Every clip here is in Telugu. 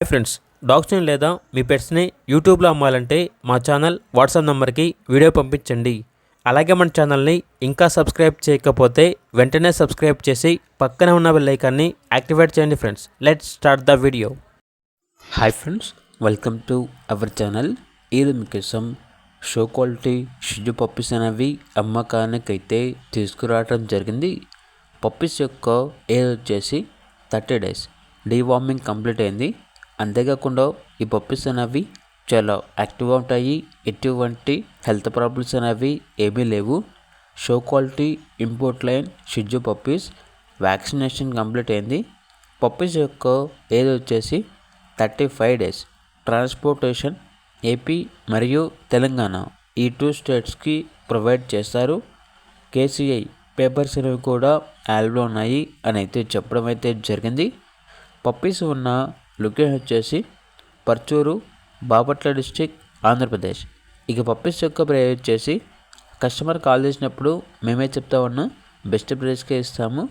హాయ్ ఫ్రెండ్స్, డాగ్స్ని లేదా మీ పెట్స్ని యూట్యూబ్లో అమ్మాలంటే మా ఛానల్ వాట్సాప్ నెంబర్కి వీడియో పంపించండి. అలాగే మన ఛానల్ని ఇంకా సబ్స్క్రైబ్ చేయకపోతే వెంటనే సబ్స్క్రైబ్ చేసి పక్కనే ఉన్న బెల్ ఐకాన్ని యాక్టివేట్ చేయండి. Friends, let's start the video. Hi friends, welcome to our channel. ఈరోజు మీకోసం షో క్వాలిటీ షిజు పప్పీస్ అనేవి అమ్మకానికైతే తీసుకురావడం జరిగింది. పప్పీస్ యొక్క ఏజ్ వచ్చేసి 30 days. డీవార్మింగ్ కంప్లీట్ అయింది. అంతేకాకుండా ఈ పప్పీస్ అనేవి చాలా యాక్టివ్గా ఉంటాయి. ఎటువంటి హెల్త్ ప్రాబ్లమ్స్ అనేవి ఏమీ లేవు. షో క్వాలిటీ ఇంపోర్ట్ లైన్ షిజు పప్పీస్. వ్యాక్సినేషన్ కంప్లీట్ అయింది. పప్పీస్ యొక్క ఏజ్ వచ్చేసి 35 days. ట్రాన్స్పోర్టేషన్ ఏపీ మరియు తెలంగాణ ఈ 2 స్టేట్స్కి ప్రొవైడ్ చేస్తారు. కేసీఐ పేపర్స్ అనేవి కూడా యాడ్లో ఉన్నాయి అని అయితే చెప్పడం అయితే జరిగింది. పప్పీస్ ఉన్న లొకేషన్ వచ్చేసి పర్చూరు, బాపట్ల డిస్టిక్, ఆంధ్రప్రదేశ్. ఇక పప్పీస్ యొక్క ప్రైస్ వచ్చేసి కస్టమర్ కాల్ చేసినప్పుడు మేమే చెప్తా ఉన్నాం, బెస్ట్ ప్రైస్కే ఇస్తాము,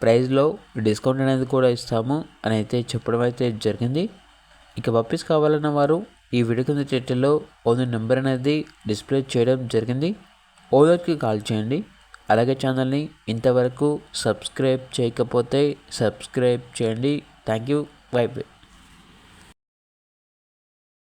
ప్రైస్లో డిస్కౌంట్ అనేది కూడా ఇస్తాము అని అయితే చెప్పడం అయితే జరిగింది. ఇక పప్పీస్ కావాలన్న వారు ఈ వీడియో కింద టైటిల్లో ఓనర్ నెంబర్ అనేది డిస్ప్లే చేయడం జరిగింది. ఓనర్కి కాల్ చేయండి. అలాగే ఛానల్ని ఇంతవరకు సబ్స్క్రైబ్ చేయకపోతే సబ్స్క్రైబ్ చేయండి. Thank you. By by.